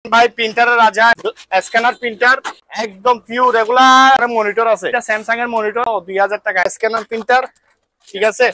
ভাই প্রিন্টারের রাজা, scanner printer একদম পিওর। রেগুলার মনিটর আছে, এটা স্যামসাং এর মনিটর 2000 টাকা। স্ক্যানার প্রিন্টার, ঠিক আছে।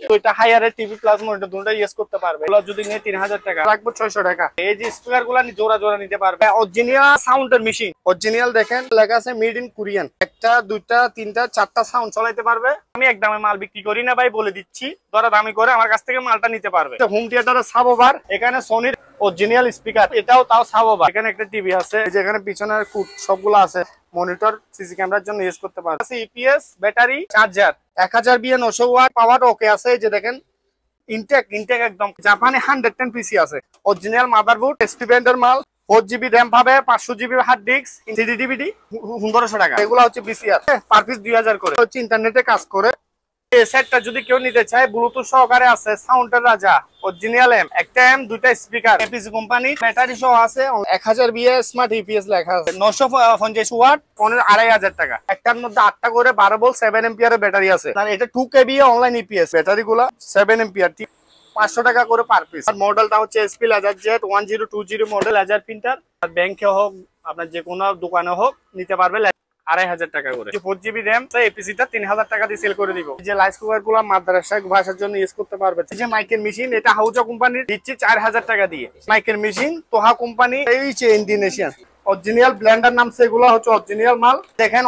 তো এটা হায়ারের টিভি প্লাস মনিটর দুটোটা ইউজ করতে পারবে। এগুলো যদি নিয়ে 3000 টাকা রাখবো, 600 টাকা। এই যে স্পিকার গুলা জোড়া জোড়া নিতে পারবে। অরিজিনাল সাউন্ডের মেশিন, অরিজিনাল দেখেন লেখা আছে মেড ইন কোরিয়ান। একটা দুইটা তিনটা চারটা সাউন্ড চালাইতে পারবে। আমি একদমে মাল বিক্রি করি না ভাই, বলে দিচ্ছি। দরা দামি করে আমার কাছ থেকে মালটা নিতে পারবে। হোম থিয়েটারের সাবওভার, এখানে সোনির অরিজিনাল স্পিকার, এটাও তাও সাবওভার। এখানে একটা টিভি আছে, যেখানে পিছনের কুট সবগুলো আছে। মনিটর, সিসি ক্যামেরার জন্য ইউজ করতে পারবে। IPS, battery, charger, 1000 VA 900 watt power okay আছে। এই যে দেখেন ইনটেক একদম জাপানি 110 পিসি আছে। অরিজিনাল মাদারবোর্ড, এসপি ব্র্যান্ডের মাল। 4GB র‍্যাম পাবে, 500GB hard disk, CD DVD 1500 টাকা। এগুলো হচ্ছে বিসিআর, পার পিস 2000 করে। হচ্ছে ইন্টারনেটে কাজ করে। এই সেটটা যদি কেউ নিতে চায়, ব্লুটুথ সহকারে আছে, সাউন্ডের রাজা, অরিজিনাল একটা এম দুইটা স্পিকার, এপিসি কোম্পানি, ব্যাটারি সহ আছে। 1000 বিএ স্মার্ট ইপিএস লেখা আছে। 950 ওয়াট, 2500 টাকা। একটার মধ্যে 8টা করে 12 ভোল্ট 7 এম্পিয়ারের ব্যাটারি আছে। আর এটা 2KB অনলাইন ইপিএস ব্যাটারি গুলা, 7 এম্পিয়ার, 500 টাকা করে পার পিস। আর মডেলটা হচ্ছে SP LaserJet 1020 model laser printer. আর ব্যাংকে হোক, আপনার যে কোনো দোকানে হোক নিতে পারবে 2500 টাকা করে। 4GB র‍্যাম, এপিসিটা 3000 টাকা দিয়ে সেল করে দিব। যে রাইস কুকার গুলো মাদ্রাসা ভাষার জন্য ইউজ করতে পারবে। যে মাইকের মেশিন, এটা হাউজা কোম্পানির, দিচ্ছি 4000 টাকা দিয়ে। মাইকের মেশিন তোহা কোম্পানি, এই যে ইন্ডোনেশিয়ান অরিজিনাল ব্লেন্ডার নাম, সেগুলো হচ্ছে অরিজিনাল মাল। দেখেন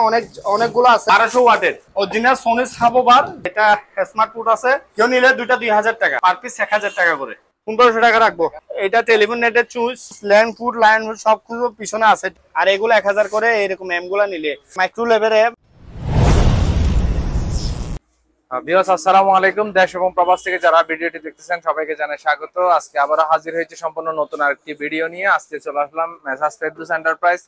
অনেকগুলো আছে 1200 ওয়াটের অরিজিনাল সোনি সাবওভার। এটা স্মার্ট ফুড আছে, কেউ নিলে দুইটা 2000 টাকা, পার পিস 1000 টাকা করে, 1500 টাকা রাখবো। এটা টেলিফোন নেটের choose, land food, line food সবকিছু পিছনে আছে। আর এগুলো 1000 করে। এরকম এম গুলা নিলে মাইক্রো লেভেলের। ভিউয়ার্স, আসসালামু আলাইকুম। দেশ এবং প্রবাস থেকে যারা ভিডিওটি দেখতেছেন সবাইকে জানাই স্বাগত। আজকে আবারও হাজির হয়েছে সম্পূর্ণ নতুন আরেকটি ভিডিও নিয়ে। আজকে চলে আসলাম মেসার্স ফেরদৌস এন্টারপ্রাইজ।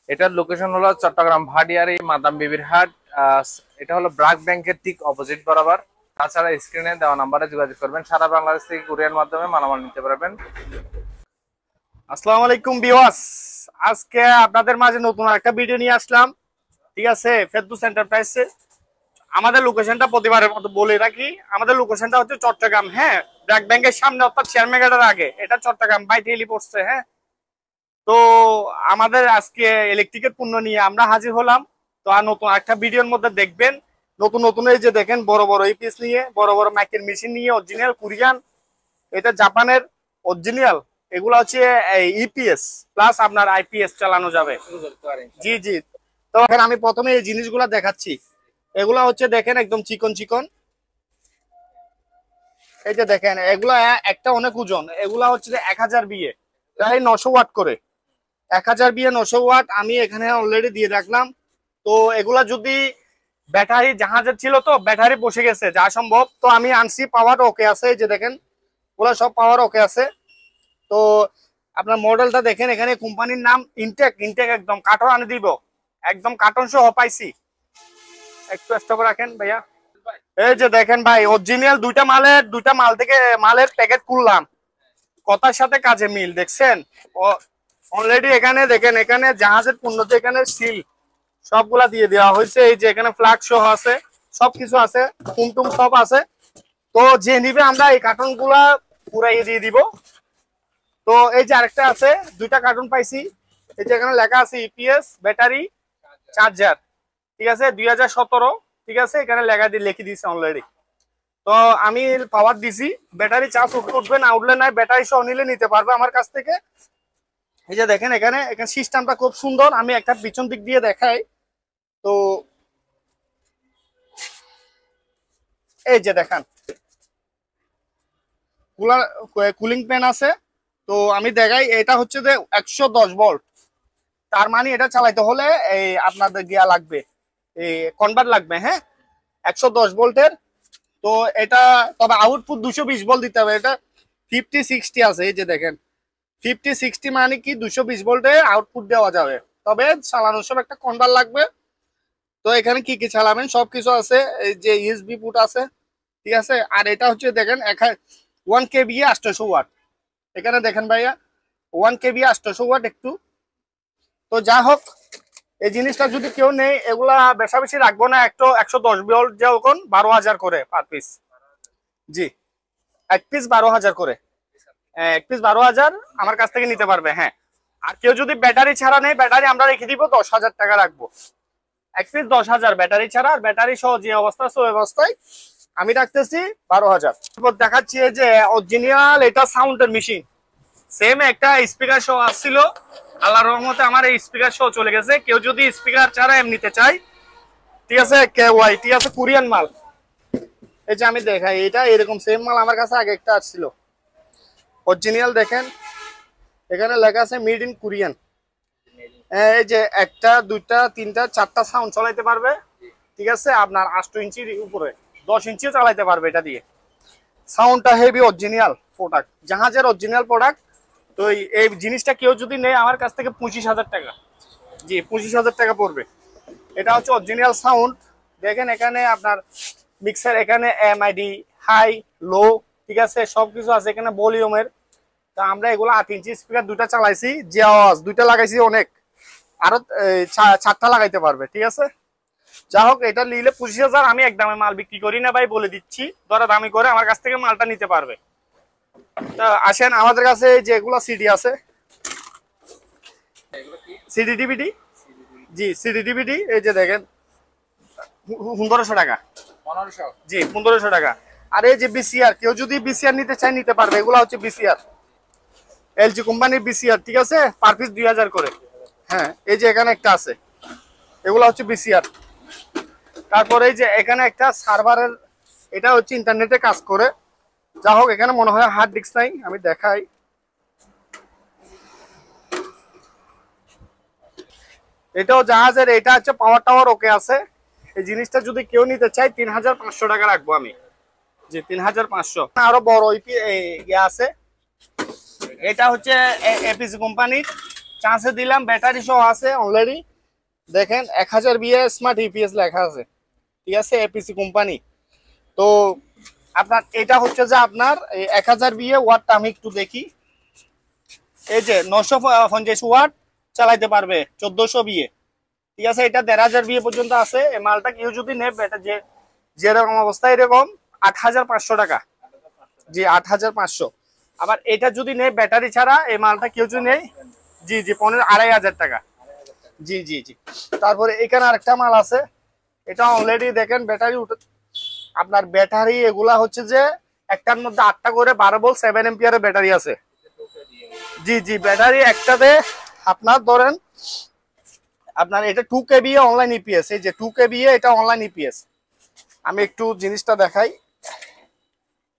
এটার লোকেশন হলো চট্টগ্রাম ভাটিয়ারি মাদাম বিবির হাট। এটা হলো ব্র্যাক ব্যাংকের ঠিক অপোজিট বরাবর। তাছাড়া স্ক্রিনে দেওয়া নাম্বারে যোগাযোগ করবেন। সারা বাংলাদেশ থেকে কুরিয়ার মাধ্যমে মালামাল নিতে পারবেন। আসসালামু আলাইকুম ভিউয়ার্স, আজকে আপনাদের মাঝে নতুন একটা ভিডিও নিয়ে আসলাম, ঠিক আছে। ফেরদৌস এন্টারপ্রাইজে আমাদের লোকেশনটা প্রতিবারের মতো বলে রাখি। আমাদের লোকেশনটা হচ্ছে চট্টগ্রাম, হ্যাঁ, ব্র্যাক ব্যাংকের সামনে, অর্থাৎ চেয়ারম্যান গেটের আগে। এটা চট্টগ্রাম বাইটেলি পড়ছে, হ্যাঁ। তো আমাদের আজকে ইলেকট্রিকের পণ্য নিয়ে আমরা হাজির হলাম। তো আর নতুন একটা ভিডিওর মধ্যে দেখবেন নতুন নতুন, এই যে দেখেন বড় বড় ইপিএস নিয়ে, বড় বড় মাইকের মেশিন নিয়ে, অরিজিনাল কোরিয়ান, এটা জাপানের অরিজিনাল। এগুলো হচ্ছে ইপিএস প্লাস আপনার আইপিএস চালানো যাবে। জি জি। তো এখন আমি প্রথমে এই জিনিসগুলো দেখাচ্ছি। এগুলা হচ্ছে দেখেন একদম চিকন চিকন। এই যে দেখেন এগুলা একটা অনেক ওজন। এগুলা হচ্ছে 1000 বিএ, প্রায় 900 ওয়াট করে। 1000 বিএ 900 ওয়াট আমি এখানে অলরেডি দিয়ে রাখলাম। তো এগুলা যদি ব্যাটারি জাহাজের ছিল, তো ব্যাটারি বসে গেছে যা সম্ভব, তো আমি আনছি, পাওয়ার ওকে আছে। এই যে দেখেন ওগুলা সব পাওয়ার ওকে আছে। তো আপনার মডেলটা দেখেন, এখানে কোম্পানির নাম ইনটেক একদম কার্টন আনে দিব, একদম কার্টন সহ পাইছি। একটু স্টক রাখেন ভাইয়া। এই যে দেখেন ভাই, অরিজিনাল দুইটা মাল থেকে মালের প্যাকেট খুললাম, কথার সাথে কাজে মিল, দেখছেন অলরেডি। এখানে দেখেন, এখানে জাহাজের পণ্য, এখানে সিল সবগুলা দিয়ে দেওয়া হয়েছে। এই যে এখানে ফ্ল্যাগ সহ আছে, সবকিছু আছে, টুমটুম সব আছে। তো যে নিবে আমরা এই কার্টন গুলা পুরাই দিয়ে দিব। তো এই যে আরেকটা আছে, দুইটা কার্টুন পাইছি। এই যে এখানে লেখা আছে ইপিএস, ব্যাটারি, চার্জার, ঠিক আছে, 2017, ঠিক আছে। এখানে লেখা দিয়ে লিখে দিয়েছে অলরেডি। তো আমি পাওয়ার দিছি, ব্যাটারি চার্জ উঠবে না উঠলে নাই, ব্যাটারি সহ নিলে নিতে পারবে আমার কাছ থেকে। এই যে দেখেন এখানে সিস্টেমটা খুব সুন্দর। আমি একটা পিছন দিক দিয়ে দেখাই। তো এই যে দেখেন কুলিং ফ্যান আছে। তো আমি দেখাই, এটা হচ্ছে যে 110 ভোল্ট। তার মানে এটা চালাইতে হলে এই আপনাদের গিয়া লাগবে, এই কনভার্ট লাগবে, হ্যাঁ, 110 ভোল্টের। তো এটা তবে আউটপুট 220 ভোল্ট দিতে হবে। এটা 50-60 আছে। এই যে দেখেন 50-60 মানে কি 220 ভোল্টে আউটপুট দেওয়া যাবে। তবে চালানোর সময় একটা কনভার্ট লাগবে। তো এখানে কি কি চালাবেন সবকিছু আছে। এই যে ইউএসবি পুট আছে, ঠিক আছে। আর এটা হচ্ছে দেখেন 1KB 800 ওয়াট। এখানে দেখেন ভাইয়া 1KB 800 ওয়াট একটু। তো যা হোক, এই জিনিসটা যদি কেউ নেই, এগুলা বেশা বেশি রাখবো না। 110 ভোল্ট যখন 12,000 করে পার পিস। জি, এক পিস 12,000 করে, এক পিস 12,000 আমার কাছ থেকে নিতে পারবে, হ্যাঁ। আর কেউ যদি ব্যাটারি ছাড়া নেই, ব্যাটারি আমরা রেখে দিব 10,000 টাকা রাখবো। এক পিস 10,000 ব্যাটারি ছাড়া, আর ব্যাটারি সহ যে অবস্থা আছে ওই অবস্থায় আমি রাখতেছি 12,000। তারপর দেখাচ্ছি যে অরিজিনাল এটা সাউন্ডের মেশিন, সেম একটা স্পিকার সহ আসছিল, আল্লাহর রহমতে আমার এই স্পিকার সহ চলে গেছে। কেউ যদি স্পিকার ছাড়া এমনিতে চাই, ঠিক আছে, KY, ঠিক আছে, কোরিয়ান মাল। এই যে আমি দেখাই, এটা এরকম সেম মাল আমার কাছে আগে একটা আসছিল অরিজিনাল। দেখেন এখানে লেখা আছে মেড ইন কোরিয়ান। এই যে একটা, দুইটা, তিনটা, চারটা সাউন্ড চালাইতে পারবে, ঠিক আছে, আপনার 8 ইঞ্চির উপরে 10 ইঞ্চিও চালাইতে পারবে এটা দিয়ে। সাউন্ডটা হেভি, অরিজিনাল প্রোডাক্ট, জাহাজের অরিজিনাল প্রোডাক্ট। তো এই জিনিসটা কেউ যদি নেয় আমার কাছ থেকে 25,000 টাকা, জি 25,000 টাকা পড়বে। এটা হচ্ছে অরিজিনাল সাউন্ড। দেখেন এখানে আপনার মিক্সার, এখানে MID, হাই, লো, ঠিক আছে, সবকিছু আছে এখানে ভলিউমের। তা আমরা এগুলো 8 ইঞ্চি স্পিকার দুইটা চালাইছি, যে আওয়াজ দুইটা লাগাইছি অনেক, আরো 4টা লাগাইতে পারবে, ঠিক আছে। যা হোক, এটা নিলে 25,000। আমি একদমে মাল বিক্রি করি না ভাই, বলে দিচ্ছি, দরা দামি করে আমার কাছ থেকে মালটা নিতে পারবে। তা আসেন আমাদের কাছে যেগুলো সিডি আছে, সিডি ডিভিডি, জি সিডি ডিভিডি, এই যে দেখেন 1500 টাকা, 1500, জি 1500 টাকা। আর এই যে BCR, কেউ যদি BCR নিতে চায় নিতে পারবে। এগুলো হচ্ছে BCR, LG কোম্পানির BCR, ঠিক আছে, পার পিস 2000 করে। হ্যাঁ, এই যে এখানে একটা আছে, এগুলো হচ্ছে BCR। তারপরে এই যে এখানে একটা সার্ভারের, এটা হচ্ছে ইন্টারনেটে কাজ করে। যা হোক, এখানে মনে হয় হার্ড ডিস্ক নাই, আমি দেখাই। এটাও জাহাজের, এটা হচ্ছে পাওয়ার টাওয়ার ওকে আছে। এই জিনিসটা যদি কেউ নিতে চায় 3500 টাকা রাখবো আমি, জি 3500। আরো বড় ইয়ে আছে, এটা হচ্ছে APC কোম্পানির, চান্সে দিলাম, ব্যাটারি সহ আছে অলরেডি। দেখেন 1000 বিএ স্মার্ট EPS লেখা আছে, ঠিক আছে, APC কোম্পানি। তো আপনার এটা হচ্ছে যে আপনার 1000 বিএ ওয়াটটা আমি একটু দেখি। এই যে 950 ওয়াট চালাইতে পারবে, 1400 বিএ, ঠিক আছে। এটা 1500 বিএ পর্যন্ত আছে। এই মালটা কেউ যদি নেয়, এটা যেরকম অবস্থা এরকম 8500 টাকা, জি 8500। আবার এটা যদি নেয় ব্যাটারি ছাড়া, এই মালটা কেউ যদি নেয়, জি জি 2500 টাকা, জি জি জি। তারপরে এখানে আরেকটা মাল আছে, এটা অলরেডি দেখেন ব্যাটারি উঠে, আপনার ব্যাটারি এগুলা হচ্ছে যে একটার মধ্যে 8টা করে 12 ভোল্ট 7 এম্পিয়ারের ব্যাটারি আছে, জি জি। ব্যাটারি একটাতে আপনার ধরেন, আপনার এটা 2 kVA অনলাইন EPS, এই যে 2 kVA, এটা অনলাইন EPS। আমি একটু জিনিসটা দেখাই,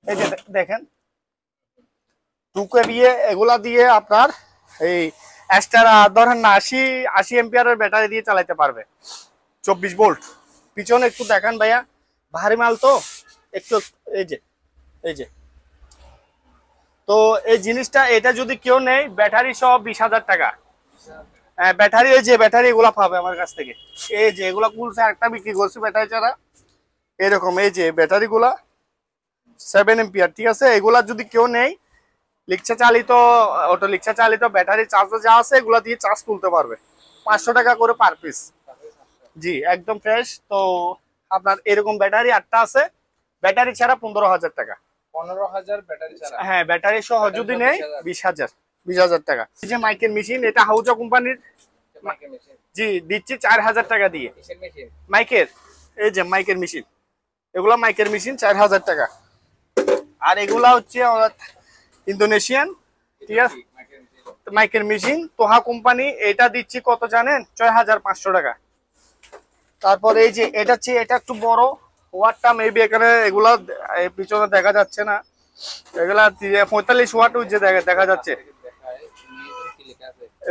এই যে দেখেন 2 kVA, এগুলা দিয়ে আপনার এই এক্সট্রা ধরেন না 80 এম্পিয়ারের ব্যাটারি দিয়ে চালাতে পারবে, 24 ভোল্ট। পিছনে একটু দেখান ভাইয়া, ভারী মাল তো একটু, এই যে এই যে। তো এই জিনিসটা, এটা যদি কেউ নেয় ব্যাটারি সহ 20,000 টাকা। ব্যাটারি, এই যে ব্যাটারি এগুলা পাবে আমার কাছ থেকে। এই যে এগুলা কুলছে, একটা বিক্রি করছি ব্যাটারি ছাড়া, এরকম। এই যে ব্যাটারি গুলা 7 এম্পিয়ার, ঠিক আছে। এগুলা যদি কেউ নেই, রিক্সা চালিত, অটো রিক্সা চালিত ব্যাটারি চার্জ যা আছে এগুলা দিয়ে চার্জ তুলতে পারবে, 500 টাকা করে পার পিস, জি একদম ফ্রেশ। তো আপনার এরকম ব্যাটারি 8টা আছে, ব্যাটারি ছাড়া 15,000 টাকা। 15,000 ব্যাটারি ছাড়া, হ্যাঁ ব্যাটারি সহ যদি নেই 20,000 টাকা। এই যে মাইকের মেশিন, এটা হাউজা কোম্পানির, জি দিচ্ছি 4000 টাকা দিয়ে। মাইকের, এই যে মাইকের মেশিন, এগুলা মাইকের মেশিন 4000 টাকা। আর এগুলা হচ্ছে ইন্দোনেশিয়ান, ঠিক আছে, মাইকের মেশিন তোহা কোম্পানি। এটা দিচ্ছি কত জানেন? 6500 টাকা। তারপর এই যে এটা হচ্ছে, এটা একটু বড় ওয়াটটা, মেবি এখানে এগুলা পিছনে দেখা যাচ্ছে না, এগুলা 45 ওয়াট যে দেখা যাচ্ছে,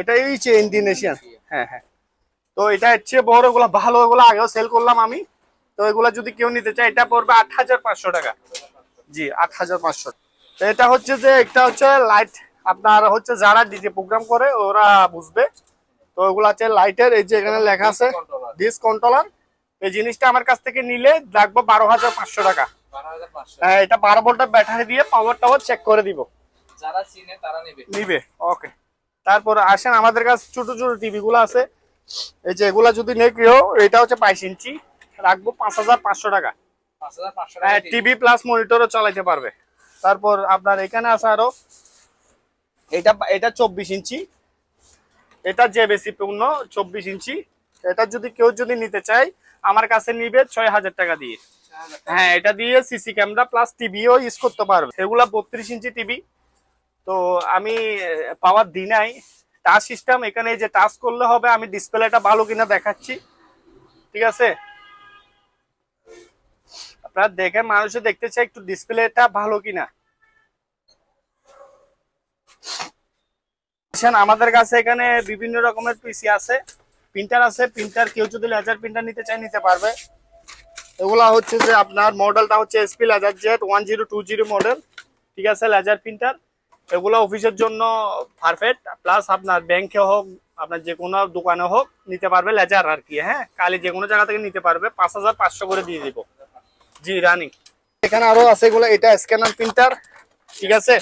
এটা এই যে ইন্দোনেশিয়ান, হ্যাঁ হ্যাঁ। তো এটা হচ্ছে বড়, এগুলা ভালো, এগুলো আগেও সেল করলাম আমি। তো এগুলা যদি কেউ নিতে চায়, এটা পড়বে 8500 টাকা, জি 8500। তো এটা হচ্ছে যে, একটা হচ্ছে লাইট, আপনার হচ্ছে যারা ডিজে প্রোগ্রাম করে ওরা বুঝবে। তো ওগুলো হচ্ছে লাইটের, এই যে এখানে লেখা আছে ডিস কন্ট্রোলার। এই জিনিসটা আমার কাছ থেকে নিলে লাগবে 12,500 টাকা। হ্যাঁ, এটা 12 ভোল্টের ব্যাটারি দিয়ে পাওয়ার টাওয়ার চেক করে দিব, যারা চিনে তারা নিবে। ওকে। তারপর আসেন আমাদের কাছে ছোট ছোট টিভি গুলো আছে, এই যে এগুলা যদি নেই কেউ, এটা হচ্ছে 22 ইঞ্চি, রাখবো 5500 টাকা। 5500 হ্যাঁ, টাকা টিভি প্লাস মনিটরও চালাইতে পারবে। তারপর আপনার এখানে আছে আরো, এটা 24 ইঞ্চি, এটা জেবিসি পূর্ণ 24 ইঞ্চি। এটা যদি কেউ নিতে চায় আমার কাছে নিবে 6000 টাকা দিয়ে। হ্যাঁ, এটা দিয়ে সিসি ক্যামেরা প্লাস টিভিও ইউজ করতে পারবে। এগুলা 32 ইঞ্চি টিভি। তো আমি পাওয়ার দিই নাই, টাচ সিস্টেম। এখানে যে টাচ করলে হবে, আমি ডিসপ্লেটা ভালো কিনা দেখাচ্ছি, ঠিক আছে? আপনারা দেখে মানুষে দেখতে চাই একটু ডিসপ্লেটা ভালো কিনা। আমাদের কাছে এখানে বিভিন্ন রকমের পিসি আছে, প্রিন্টার আছে। প্রিন্টার কেউ যদি লেজার প্রিন্টার নিতে চায় নিতে পারবে। এগুলা হচ্ছে যে আপনার মডেলটা হচ্ছে এসপি লেজার জেট 1020 মডেল, ঠিক আছে? লেজার প্রিন্টার এগুলো অফিসের জন্য পারফেক্ট। প্লাস আপনার ব্যাংকে হোক, আপনার যে কোনো দোকানে হোক নিতে পারবে লেজার আর কি। হ্যাঁ, কালি যে কোনো জায়গা থেকে নিতে পারবে। 5500 করে দিয়ে দিব। জি, রানিং। এখানে আরো আছে এগুলো, এটা স্ক্যানার প্রিন্টার, ঠিক আছে?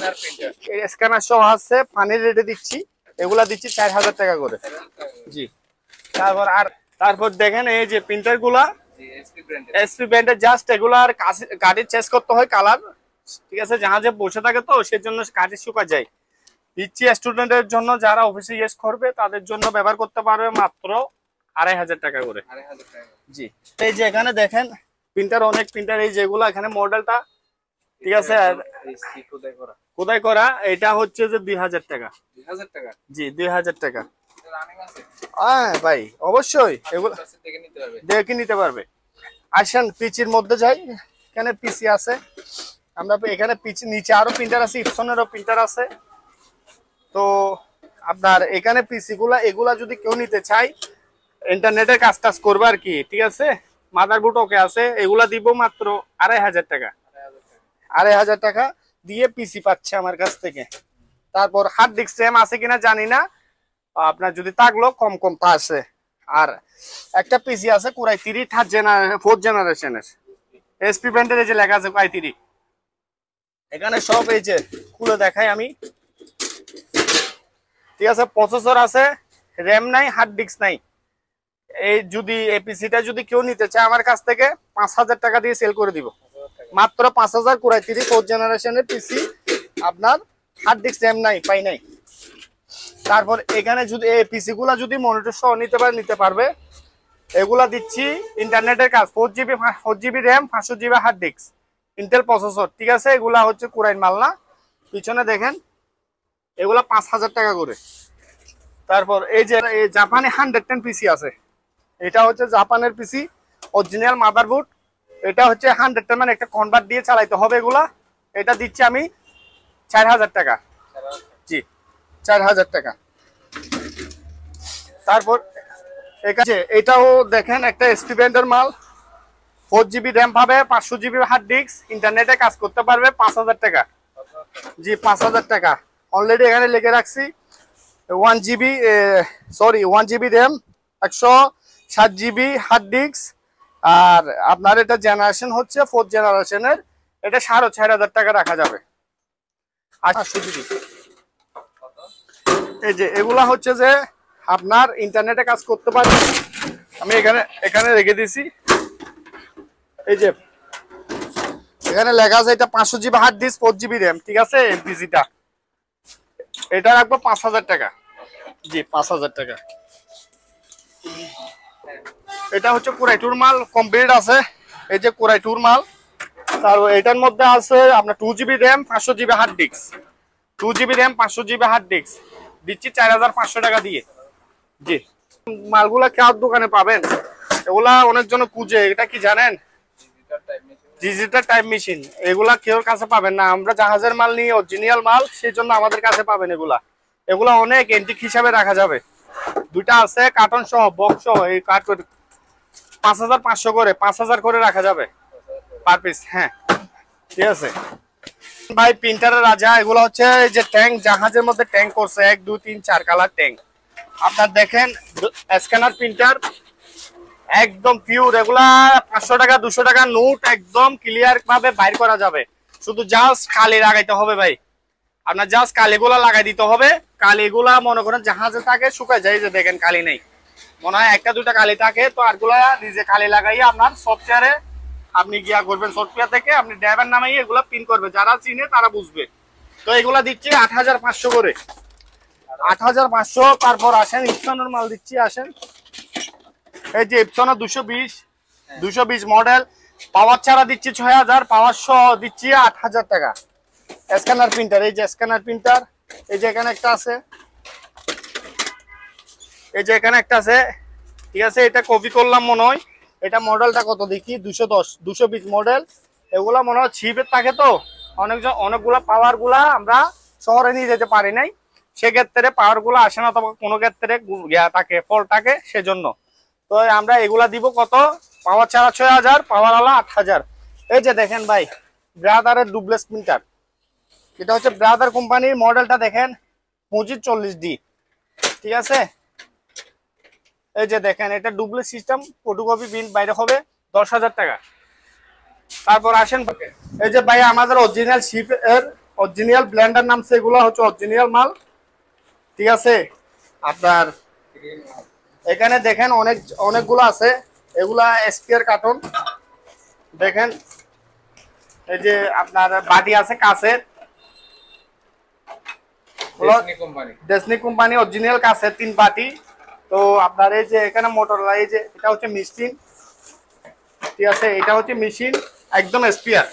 স্ক্যানার সহ আছে, পানির রেটে দিচ্ছি। এগুলা দিচ্ছি 4000 টাকা করে। জি। তারপর দেখেন এই যে প্রিন্টার গুলা এসপি ব্র্যান্ডের, জাস্ট এগুলার কাঠি চেঞ্জ করতে হয় কালার, ঠিক আছে? জাহাজে বসে থাকে তো সেজন্য কাঠি শুকা যায়। দিচ্ছি স্টুডেন্টের জন্য, যারা অফিসে ইউজ করবে তাদের জন্য ব্যবহার করতে পারবে মাত্র 2500 টাকা করে। জি। এই যে এখানে দেখেন প্রিন্টার, অনেক প্রিন্টার, এই যেগুলো এখানে মডেলটা, ঠিক আছে? কোথায় করা, এটা হচ্ছে যে 2000 টাকা। 2000 টাকা? জি, 2000 টাকা। হ্যাঁ ভাই, অবশ্যই এগুলো দেখে নিতে পারবে। আসেন পিচির মধ্যে যাই। এখানে পিসি আছে, আমরা এখানে পিচি নিচে আরো প্রিন্টার আছে, ইপসনেরও প্রিন্টার আছে। তো আপনার এখানে পিসি গুলা, এগুলা যদি কেউ নিতে চায় ইন্টারনেটের কাজ টাজ করবে আর কি, ঠিক আছে? মাদারবোর্ড ওকে আছে, এগুলা দিব মাত্র 2500 টাকা। 2500 টাকা দিয়ে পিসি পাচ্ছে আমার কাছ থেকে। তারপর হার্ড ডিস্ক র্যাম আছে কিনা জানি না, আপনার যদি থাকলো কম তা আছে। আর একটা পিসি আছে কোরাই 3 4th জেনারেশনের এসপি ব্র্যান্ডের, এই যে লেখা আছে i3। এখানে সব এই যে খুলে দেখাই আমি, ঠিক আছে? প্রসেসর আছে, র্যাম নাই, হার্ড ডিস্ক নাই। এই যদি এই পিসিটা যদি কেউ নিতে চায় আমার কাছ থেকে 5000 টাকা দিয়ে সেল করে দিব। মাত্র 5000 কোরাই 3 4th জেনারেশনের পিসি, আপনার হার্ড ডিস্ক র্যাম নাই, পাই নাই। তারপর এখানে যদি এই পিসি গুলা যদি মনিটর সহ নিতে পারবে। এগুলা দিচ্ছি ইন্টারনেটের কাজ, 4GB RAM, 500GB hard disk, Intel processor, ঠিক আছে? এগুলা হচ্ছে কোরাইন মাল না। পিছনে দেখেন এগুলা 5000 টাকা করে। তারপর এই যে জাপানি 110 পিসি আছে, এটা হচ্ছে জাপানের পিসি, অরিজিনাল মাদারবোর্ড। এটা হচ্ছে 110, মানে একটা কনভার্ট দিয়ে চালাইতে হবে এগুলা। এটা দিচ্ছি আমি 4000 টাকা। জি, 4000 টাকা। তারপর এটাও দেখেন একটা এসপি ব্র্যান্ডের মাল, 4GB র্যাম পাবে, 500GB হার্ড ডিস্ক, ইন্টারনেটে কাজ করতে পারবে, 5000 টাকা। জি, 5000 টাকা। অলরেডি এখানে লিখে রাখছি 1GB RAM, 107GB hard disk. আর আপনার এটা জেনারেশন হচ্ছে 4th জেনারেশনের, এটা 4500 টাকা রাখা যাবে। 800GB। এই যে এগুলা হচ্ছে যে আপনার ইন্টারনেটে কাজ করতে পারবে। আমি এখানে রেখে দিছি। এই যে এখানে লেখা আছে এটা 500GB hard disk, 4GB RAM, ঠিক আছে? এমপিসিটা এটা রাখবো 5000 টাকা। জি, 5000 টাকা। এটা হচ্ছে কোরাই টুর মাল, কমপ্লিট আছে। এই যে কোরাই টুর মাল। তারপর এটার মধ্যে আছে আপনার 2GB RAM, 500GB hard disk, 2GB RAM, 500GB hard disk, দিচ্ছি 4500 টাকা দিয়ে। জি, মালগুলা কার দোকানে পাবেন? এগুলা অনেকজন খুঁজে, এটা কি জানেন? Digital time machine. এগুলা কেউ কাছে পাবেন না, আমরা জাহাজের মাল নিয়ে, অরিজিনাল মাল, সেই জন্য আমাদের কাছে পাবেন এগুলা অনেক এন্টিক হিসাবে রাখা যাবে। দুইটা আছে কার্টন সহ, বক্স সহ, এই কার্টন 5500 করে, 5000 করে রাখা যাবে পার পিস। হ্যাঁ, ঠিক আছে ভাই। প্রিন্টারের রাজা এগুলো হচ্ছে যে ট্যাঙ্ক, জাহাজের মধ্যে ট্যাঙ্ক করছে, 1 2 3 4 কালার ট্যাঙ্ক। আপনার দেখেন স্ক্যানার প্রিন্টার একদম পিওর, এগুলা 500 টাকা 200 টাকা নোট একদম ক্লিয়ার ভাবে বাইর করা যাবে। শুধু জাস্ট কালি লাগাইতে হবে ভাই, আপনার জাস্ট কালিগুলা লাগাই দিতে হবে। কালিগুলা মনে করেন জাহাজে থাকে, শুকায় যায়, যে দেখেন কালি নেই, মনে হয় 1টা 2টা কালি থাকে। তো আরগুলা নিজে কালি লাগাইয়া আপনার সফটওয়্যারে আপনি গিয়া করবেন, সফটওয়্যার থেকে আপনি ড্রাইভার নামাইয়ে এগুলা পিন করবে, যারা চিনে তারা বুঝবে। তো এগুলা দিচ্ছি 8500 করে। 8500। তারপর আসেন ইপসনের মাল দিচ্ছি, আসেন এই যে ইপসনের 220 মডেল, পাওয়ার ছাড়া দিচ্ছি 6000, পাওয়ার সহ দিচ্ছি 8000 টাকা। স্ক্যানার প্রিন্টার, এই যে স্ক্যানার প্রিন্টার, এই যে এখানে একটা আছে, এই যে এখানে একটা আছে, ঠিক আছে। এটা কপি করলাম মনে হয়, এটা মডেলটা কত দেখি, 220 মডেল। এগুলা মনে হয় ছিপের থাকে, তো অনেকগুলা পাওয়ার গুলা আমরা শহরে নিয়ে যেতে পারি নাই, সেক্ষেত্রে পাওয়ার গুলা আসে না, অথবা কোনো ক্ষেত্রে থাকে ফল থাকে, সেজন্য। তো আমরা এগুলা দিব কত, পাওয়ার ছাড়া 6000, পাওয়ার আলা 8000। এই যে দেখেন ভাই, ব্রাদারের ডুপ্লেক্স প্রিন্টার, এটা হচ্ছে ব্রাদার কোম্পানির, মডেলটা দেখেন 2540D, ঠিক আছে। এই যে দেখেন, এটা ডুপ্লেক্স সিস্টেম, ফটোকপি প্রিন্ট বাইরে হবে, 10,000 টাকা। তারপর আসেন, এই যে ভাই আমাদের অরিজিনাল শিপ এর অরিজিনাল ব্লেন্ডার নাম, সেগুলো হচ্ছে অরিজিনাল মাল, ঠিক আছে। আপনার এখানে দেখেন অনেকগুলো আছে, এগুলা স্পিয়ার কার্টন দেখেন। এই যে আপনার বাটি আছে কাছের, ডেসনি কোম্পানি অরিজিনাল কাছের 3 বাটি। তো আপনার এই যে এখানে মোটরলা, এই যে এটা হচ্ছে মেশিন, ঠিক আছে। এটা হচ্ছে মেশিন একদম স্পিয়ার,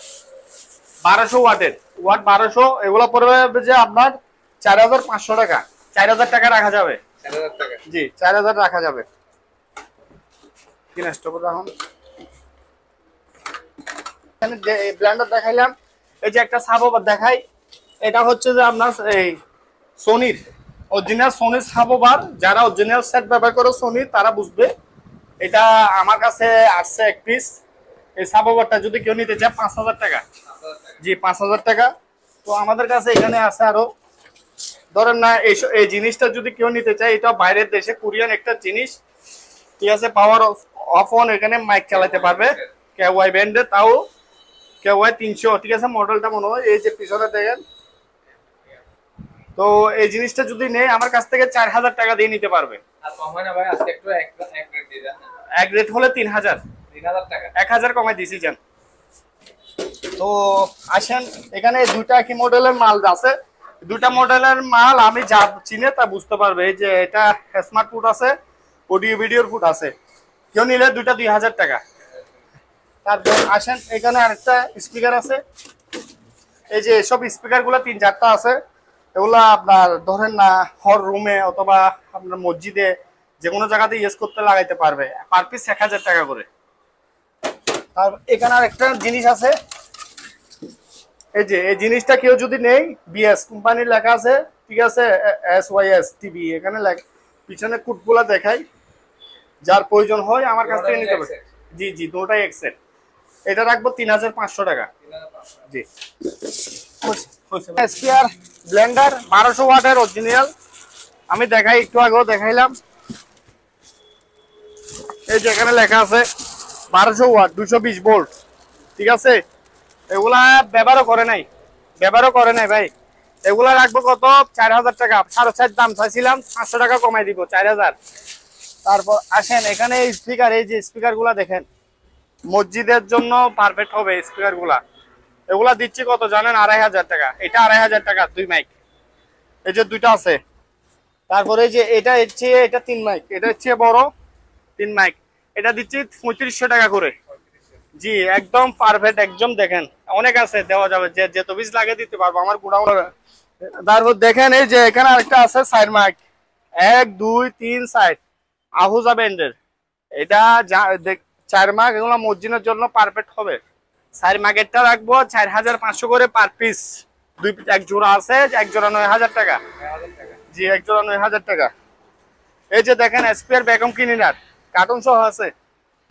1200 ওয়াটের, ওয়াট 1200। এগুলো পড়বে যে আপনার 4500 টাকা, 4000 টাকা রাখা যাবে, 4000 টাকা, জি 4000 রাখা যাবে। কি নষ্ট করে রাখুন। এখানে যে ব্লেন্ডার দেখাইলাম, এই যে একটা সাবওভার দেখাই, এটা হচ্ছে যে আপনার এই সোনির অরিজিনাল সোনির সাবওভার, যারা অরিজিনাল সেট ব্যবহার করে সোনির তারা বুঝবে। এটা আমার কাছে আসছে এক পিস। এই সাবওভারটা যদি কেউ নিতে চায় 5000 টাকা, জি 5000 টাকা। তো আমাদের কাছে এখানে আছে আরো, ধরেন না এই জিনিসটা যদি কেউ নিতে চায়, এটা বাইরের দেশে কোরিয়ান একটা জিনিস, ঠিক আছে। পাওয়ার অফ অন, এখানে মাইক চালাতে পারবে, কেওয়াই ব্র্যান্ডের, তাও কেওয়াই 300, ঠিক আছে। মডেলটা মনে হয় এই যে পিছনে দেখেন। তো এই জিনিসটা যদি নেই আমার কাছ থেকে 4000 টাকা দিয়ে নিতে পারবে। আর কম হয় না ভাই? আজকে একটু এক রেট দিয়ে দেন। এক রেট হলে 3000 টাকা, 1000 কমাই দিছি যান। তো আসেন, এখানে দুইটা কি মডেলের মাল আছে, দুইটা মডেলের মাল আমি যা চিনে তা বুঝতে পারবে। এই যে এটা স্মার্ট ফুড আছে, অডিও ভিডিওর ফুড আছে, কেউ নিলে দুইটা 2000 টাকা। তারপর আসেন, এখানে আরেকটা স্পিকার আছে, এই যে এসব স্পিকার গুলা 3-4টা আছে। এগুলা আপনার ধরেন না হর রুমে অথবা আপনার মসজিদে যে কোনো জায়গাতে ইউজ করতে লাগাইতে পারবে, পার পিস 1000 টাকা করে। আর এখানে আরেকটা জিনিস আছে, এই যে এই জিনিসটা কেউ যদি নেই, বিএস কোম্পানির লেখা আছে, ঠিক আছে, SYS টিভি, এখানে পিছনে কুটগুলা দেখাই, যার প্রয়োজন হয় আমার কাছ থেকে নিতে পারে। জি জি, দুটোটাই এক্সেট। এটা রাখবো 3500 টাকা, জি। স্পিয়ার ব্লেন্ডার 1200 ওয়াটের অরিজিনাল, আমি দেখাই, একটু আগেও দেখাইলাম। এই যে এখানে লেখা আছে 1200 ওয়াট, 220 ভোল্ট, ঠিক আছে। এগুলা ব্যবহারও করে নাই ভাই। এগুলা রাখবো কত, 4000 টাকা। 4.5 দাম চাইছিলাম, 500 টাকা কমাই দিব, 4000। তারপর আসেন, এখানে স্পিকার, এই যে স্পিকার গুলা দেখেন, মসজিদের জন্য পারফেক্ট হবে স্পিকার গুলা। এগুলা দিচ্ছি কত জানেন, 2500 টাকা। এটা 2500 টাকা, 2 মাইক, এই যে দুইটা আছে। তারপরে যে এটা হচ্ছে, এটা 3 মাইক, এটা হচ্ছে বড় 3 মাইক, এটা দিচ্ছি 3500 টাকা করে, জি একদম পারফেক্ট, একদম দেখেন অনেক আছে, দেওয়া যাবে, যে যত পিস লাগে দিতে পারবো আমার গুড়াও। তারপর দেখেন, এই যে এখানে আরেকটা আছে সাইড মাইক, 1 2 3 সাইড, আহুজা ব্র্যান্ডের। এটা 4 মাইক, এগুলো মসজিদের জন্য পারফেক্ট হবে। 4 মাইকেরটা রাখবো 4500 করে পার পিস। এক জোড়া আছে, এক জোড়া 9000 টাকা, জি এক জোড়া 9000 টাকা। এই যে দেখেন স্পিয়ার ভ্যাকুয়াম ক্লিনার, কার্টুন সহ আছে,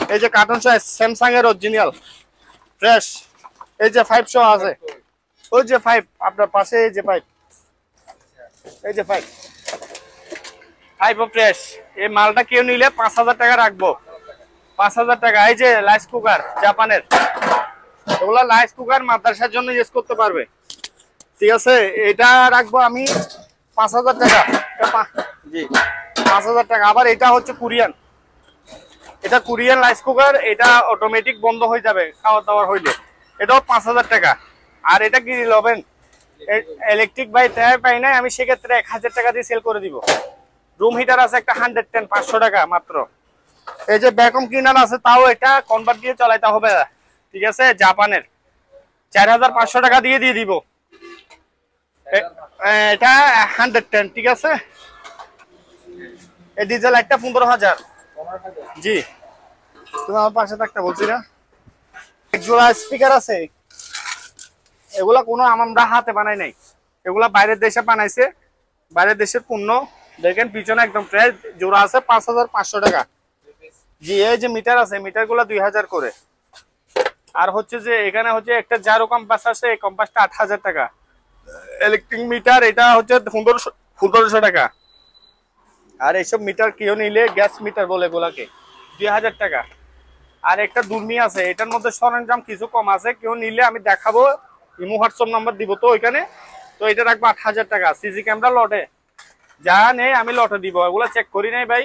এই যে কার্টুন সহ, স্যামসাং এর অরিজিনাল ফ্রেশ। এই যে 5 সহ আছে, ওই যে 5 আপনার পাশে, এই যে 5, এই যে 5 ফ্রেশ। এই মালটা কেউ নিলে 5000 টাকা রাখবো, 5000 টাকা। এই যে রাইস কুকার জাপানের, এগুলা রাইস কুকার মাদ্রাসার জন্য ইউজ করতে পারবে, ঠিক আছে। এটা রাখবো আমি 5000 টাকা, জি 5000 টাকা। আবার এটা হচ্ছে কোরিয়ান, এটা কোরিয়ান রাইস কুকার, এটা অটোমেটিক বন্ধ হয়ে যাবে খাওয়া দাওয়ার হইলে, এটাও 5000 টাকা। আর এটা গ্রিল ওভেন, ইলেকট্রিক ভাই তাই পাই নাই, আমি সেক্ষেত্রে 1000 টাকা দিয়ে সেল করে দিব। রুম হিটার আছে একটা 110 500 টাকা মাত্র। এই যে ভ্যাকুয়াম ক্লিনার আছে, তাও এটা কনভার্ট দিয়ে চালাতে হবে, ঠিক আছে, জাপানের। 4500 টাকা দিয়ে দিব। এটা 110, ঠিক আছে। এই ডিজেল একটা 15000। জি, তুমি আমার পাশে থাকতে বলছি না। জোড়া স্পিকার আছে, এগুলা কোনো আমরা হাতে বানাই নাই, এগুলা বাইরের দেশে বানাইছে, বাইরের দেশের পণ্য। দেখেন পিছনে একদম ফ্রেশ, জোড়া আছে 5500 টাকা। জি, এই যে মিটার আছে, মিটার গুলা 2000 করে। আর হচ্ছে যে এখানে হচ্ছে একটা জারো কম্পাস আছে, এই কম্পাসটা 8000 টাকা। ইলেকট্রিক মিটার এটা হচ্ছে 1500 টাকা। আর এইসব মিটার কেউ নিলে গ্যাস মিটার বলে এগুলাকে 2000 টাকা। আর একটা দুর্মি আছে, এটার মধ্যে সরঞ্জাম কিছু কম আছে, কেউ নিলে আমি দেখাবো, ইমো হোয়াটসঅ্যাপ নাম্বার দিব তো ওইখানে। তো এটা রাখবো 8000 টাকা। সিসি ক্যামেরা লটে যা নেই আমি লটে দিব, এগুলো চেক করি নাই ভাই,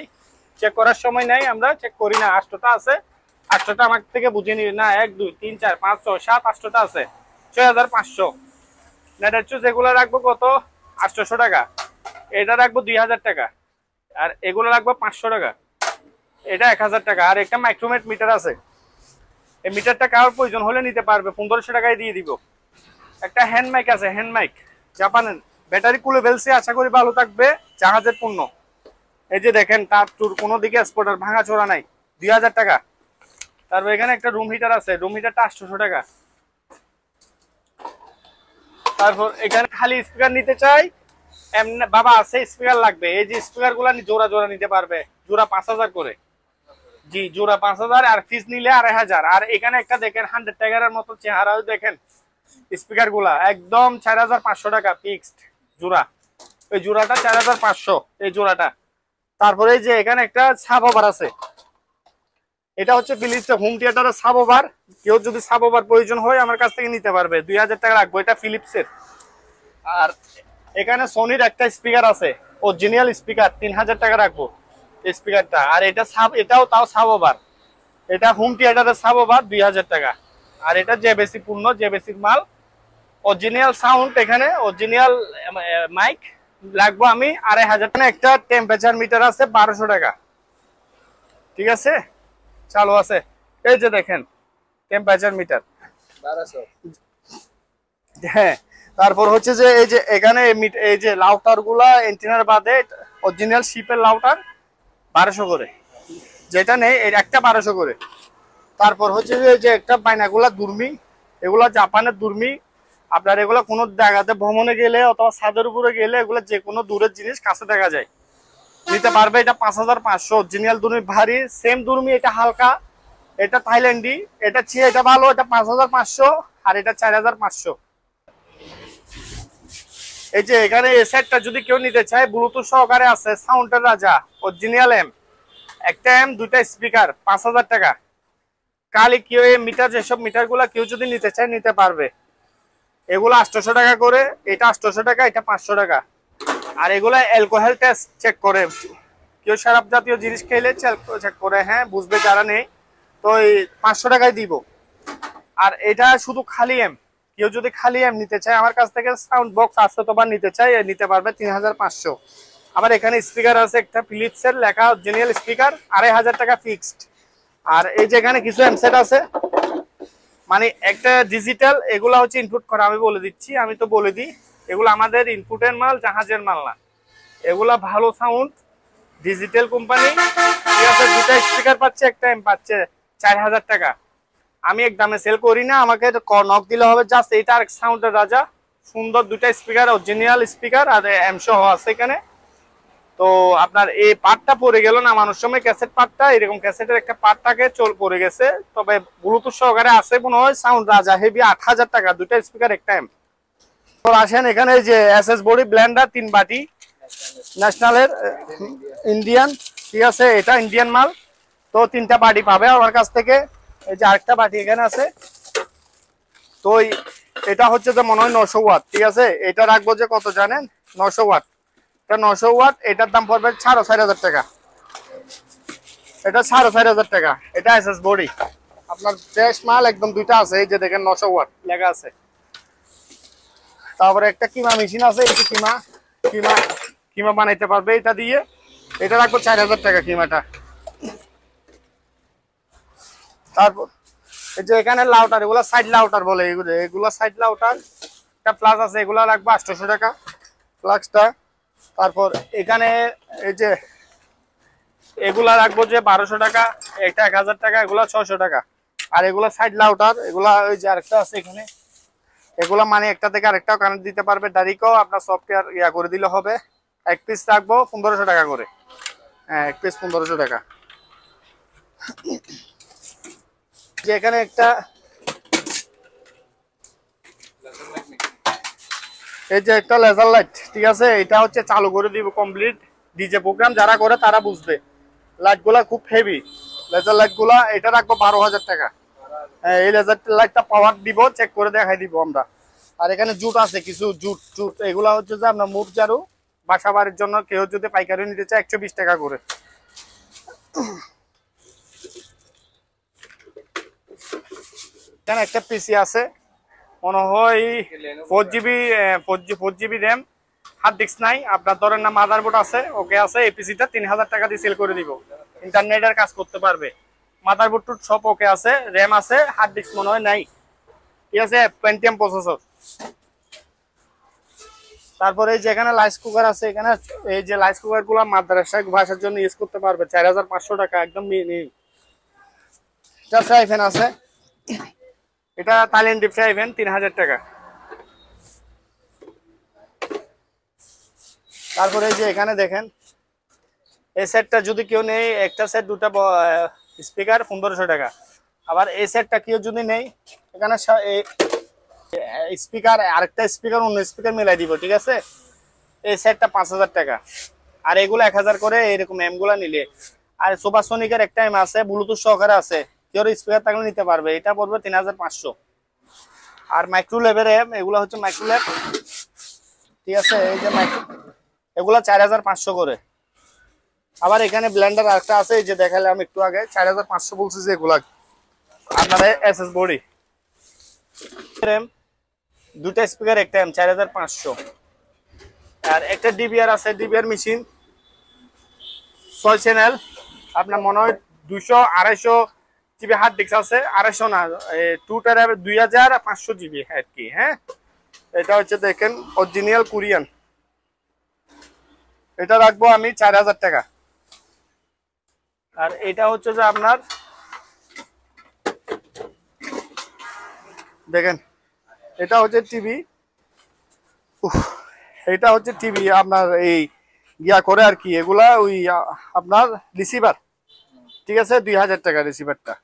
চেক করার সময় নাই, আমরা চেক করি না। 8টা আছে, 8টা আমার থেকে বুঝে নিবি না। 1 2 3 4 5 6 7 8টা আছে, 6500। নেটের চুজ এগুলো রাখবো কত, 800 টাকা। এটা রাখবো 2000 টাকা। আর এগুলো রাখবো 500 টাকা। এটা 1000 টাকা। আর একটা মাইক্রোমেট মিটার আছে, এই মিটারটা কারোর প্রয়োজন হলে নিতে পারবে, 1500 টাকায় দিয়ে দিব। একটা হ্যান্ড মাইক আছে, হ্যান্ড মাইক জাপানের, ব্যাটারি কুলে ফেলছে, আশা করি ভালো থাকবে, জাহাজের পণ্য। এই যে দেখেন, তার টুর কোনো দিকে স্পটার ভাঙা চোরা নাই, 2000 টাকা। তারপর এখানে একটা রুম হিটার আছে, রুম হিটারটা 800 টাকা। তারপর এখানে খালি স্পিকার নিতে চাই, এমনি বাবা আছে স্পিকার লাগবে, এই যে স্পিকার গুলা জোড়া জোড়া নিতে পারবে, জোড়া 5000 করে। জি, জোড়া 5000, আর পিস নিলে 2500। আর এখানে একটা দেখেন 100 টাকার মতো চেহারা, দেখেন স্পিকার গুলা একদম 4500 টাকা ফিক্সড জোড়া। এই জোড়াটা 4500, এই জোড়াটা। তারপরে এই যে এখানে একটা সাব ওভার আছে, এটা হচ্ছে ফিলিপস হোম থিয়েটারের সাব ওভার। কেউ যদি সাব ওভার প্রয়োজন হয় আমার কাছ থেকে নিতে পারবে, 2000 টাকা রাখবো, এটা ফিলিপসের। আর এখানে সোনির একটা স্পিকার আছে, অরিজিনাল স্পিকার, 3000 টাকা রাখবো স্পিকারটা। আর এটা সাব, এটাও তাও সাব ওভার, এটা হোম থিয়েটারের সাব ওভার, 2000 টাকা। আর এটা যে বেশি পূর্ণ, যে বেশি মাল, অরিজিনাল সাউন্ড, এখানে অরিজিনাল মাইক লাগবো আমি 2500 টাকা। একটা টেম্পারেচার মিটার আছে 1200 টাকা, ঠিক আছে, চালু আছে। এই যে দেখেন টেম্পারেচার মিটার 1200। হ্যাঁ। তারপর হচ্ছে যে এই যে এখানে এই যে লাউটার গুলা এন্টিনার বাদে অরিজিনাল শিপের লাউটার 1200 করে, যেটা নেই এর একটা 1200 করে। তারপর হচ্ছে যে একটা বাইনাগুলা দুর্মি, এগুলা জাপানের দুর্মি। আপনার এগুলা কোনো জায়গাতে ভ্রমণে গেলে অথবা ছাদের উপরে গেলে এগুলা যে কোনো দূরের জিনিস কাছে দেখা যায়, নিতে পারবে। এটা 5500 অরিজিনাল দুর্মি, ভারী সেম দুর্মি, এটা হালকা, এটা থাইল্যান্ডি, এটা চেয়ে এটা ভালো, এটা 5500। আর এটা 4500। এই যে এখানে এই সেটটা যদি কেউ নিতে চায়, ব্লুটুথ সহকারে আছে, সাউন্ডের রাজা, অরিজিনাল এম, একটা এম, দুইটা স্পিকার, 5000 টাকা। কালি কেউ এই মিটার, যেসব মিটার গুলা কেউ যদি নিতে চায় নিতে পারবে। এগুলো 800 টাকা করে, এটা 800 টাকা, এটা 500 টাকা। আর এগুলা অ্যালকোহল টেস্ট চেক করে, কেউ শরাব জাতীয় জিনিস খেলে চেক করে, হ্যাঁ বুঝবে যারা নেই, তো এই 500 টাকায় দিব। আর এটা শুধু খালি এম, কেউ যদি খালি এম নিতে চায় আমার কাছ থেকে, সাউন্ড বক্স আছে তো বা নিতে চায়, নিতে পারবে 3500। আবার এখানে স্পিকার আছে একটা ফিলিপসের লেখা অরিজিনাল স্পিকার, 2500 টাকা ফিক্সড। আর এই যে এখানে কিছু এমসেট আছে, মানে একটা ডিজিটাল, এগুলা হচ্ছে ইনপুট করা, আমি বলে দিচ্ছি, আমি তো বলে দিই, এগুলো আমাদের ইনপুটের মাল, জাহাজের মাল না। এগুলা ভালো সাউন্ড, ডিজিটাল কোম্পানি, ঠিক আছে। দুটা স্পিকার পাচ্ছে, একটা এম পাচ্ছে, 4000 টাকা। আমি এক দামে সেল করি না, আমাকে নক দিলে হবে। জাস্ট এটা আর সাউন্ডের রাজা, সুন্দর দুটা স্পিকার, অরিজিনাল স্পিকার, আর এম সহ আছে এখানে। তো আপনার এই পার্টটা পড়ে গেল না মানুষ সময়, ক্যাসেট পার্টটা, এরকম ক্যাসেটের একটা পার্টটাকে পড়ে গেছে, তবে ব্লুটুথ সহকারে আছে মনে হয়, সাউন্ড রাজা হেভি, 8000 টাকা, দুটা স্পিকার একটা এম। তো আসেন এখানে যে এসএস বডি ব্লেন্ডার 3 বাটি, ন্যাশনালের ইন্ডিয়ান, ঠিক আছে, এটা ইন্ডিয়ান মাল। তো 3টা বাটি পাবে আমার কাছ থেকে। এই যে আরেকটা বাটি এখানে আছে, তো এটা হচ্ছে যে মনে হয় 900 ওয়াট, ঠিক আছে। এটা রাখবো যে কত জানেন, 900 ওয়াট, এটা 900 ওয়াট, এটার দাম পড়বে 4500 টাকা। এটা 4500 টাকা, এটা এসএস বডি আপনার ফ্রেশ মাল একদম, দুইটা আছে, এই যে দেখেন 900 ওয়াট লেখা আছে। তারপরে একটা কিমা মেশিন আছে, এই যে কিমা কিমা কিমা বানাইতে পারবে এটা দিয়ে। এটা রাখবো 4000 টাকা কিমাটা। তারপর এই যে এখানে লাউটার, এগুলা সাইড লাউটার বলে, এগুলা সাইড লাউটার। একটা প্লাস আছে, এগুলা রাখবো 800 টাকা প্লাসটা। তারপর এখানে এই যে এগুলা রাখবো যে 1200 টাকা, এটা 1000 টাকা, এগুলা 600 টাকা। আর এগুলা সাইড লাউটার, এগুলা ওই যে আরেকটা আছে এখানে, এগুলা মানে একটা থেকে আরেকটাও কানেক্ট দিতে পারবে, ডাইরেক্টও আপনার সফটওয়্যার ইয়া করে দিলে হবে। এক পিস রাখবো 1500 টাকা করে। হ্যাঁ, এক পিস 1500 টাকা। যে এখানে একটা এই যে একটা লেজার লাইট, ঠিক আছে, এটা হচ্ছে চালু করে দিব কমপ্লিট। ডিজে প্রোগ্রাম যারা করে তারা বুঝবে। লাইট গুলা খুব হেভি, লেজার লাইট গুলা। এটা রাখবো 12000 টাকা। এই লেজার লাইটটা পাওয়ার দিব, চেক করে দেখাই দিব আমরা। আর এখানে জুট আছে কিছু, জুট জুট এগুলা হচ্ছে যে আপনার মুভ ঝাড়ু, বাসা বাড়ির জন্য কেউ যদি পাইকারি নিতে চায় 120 টাকা করে। এখানে একটা পিসি আছে, মনে হয় 4GB র্যাম, হার্ড ডিস্ক নাই। আপনার ধরেন না মাদারবোর্ড আছে, ওকে আছে। এই পিসিটা 3000 টাকা দিয়ে সেল করে দিব, ইন্টারনেটের কাজ করতে পারবে। মাদারবোর্ড টুট সব ওকে আছে, র্যাম আছে, হার্ড ডিস্ক মনে হয় নাই, ঠিক আছে। Pentium processor. তারপরে এই যে এখানে রাইস কুকার আছে, এখানে এই যে রাইস কুকার গুলো মাদ্রাসায় ভাষার জন্য ইউজ করতে পারবে, 4500 টাকা একদম। এটা ফ্রাই প্যান আছে, এটা থাইল্যান্ড ডিপ ফ্রাই প্যান, 3000 টাকা। তারপরে এই যে এখানে দেখেন, এই সেটটা যদি কেউ নেই, একটা সেট দুটা স্পিকার 1500 টাকা। আবার এই সেটটা কেউ যদি নেই, এখানে স্পিকার আরেকটা স্পিকার অন্য স্পিকার মিলাই দিব, ঠিক আছে। এই সেটটা 5000 টাকা। আর এগুলো 1000 করে এরকম এম গুলা নিলে। আর সুপারসনিকের একটা এম আছে, ব্লুটুথ সহকারে আছে, কেউ স্পিকার থাকলে নিতে পারবে। এটা পড়বে 3500। আর মাইক্রোলেভের এম, এগুলো হচ্ছে মাইক্রোলেভ, ঠিক আছে। এই যে এগুলা 4500 করে। আবার এখানে ব্লেন্ডার আরেকটা আছে, এই যে দেখালাম একটু আগে, 4500 বলছি যে এগুলা। আপনার এসএস বডি, দুটা স্পিকার একটা এম, 4500। আর একটা ডিবিআর আছে, ডিবিআর মেশিন 6 চ্যানেল। আপনার মনে হয় 200 250 জিবি হার্ড ডিস্ক আছে, 250 না, 2500 জিবি আর কি। হ্যাঁ, এটা হচ্ছে দেখেন অরিজিনাল কোরিয়ান। এটা রাখবো আমি 4000 টাকা। আর এটা হচ্ছে যে আপনার দেখেন, এটা হচ্ছে টিভি। এটা হচ্ছে টিভি আপনার এই ইয়া করে আর কি, এগুলা ওই আপনার রিসিভার, ঠিক আছে, 2000 টাকা রিসিভারটা।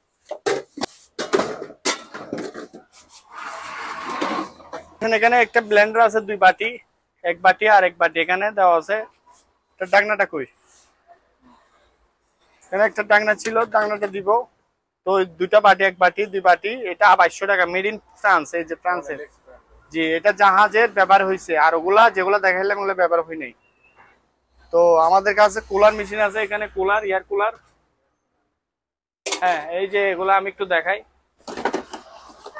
এখানে একটা ব্লেন্ডার আছে, 2 বাটি, এক বাটি আর এক বাটি এখানে দেওয়া আছে। ডাকনাটা কই, এখানে একটা ডাকনা ছিল, ডাকনাটা দিব। তো দুইটা বাটি, এক বাটি 2 বাটি, এটা 2200 টাকা, মেড ইন ফ্রান্স। এই যে ফ্রান্সের, জি, এটা জাহাজের ব্যবহার হয়েছে। আর ওগুলা যেগুলা দেখাইলাম ওগুলো ব্যবহার হয় নাই। তো আমাদের কাছে কুলার মেশিন আছে, এখানে কুলার, এয়ার কুলার। হ্যাঁ, এই যে এগুলা আমি একটু দেখাই।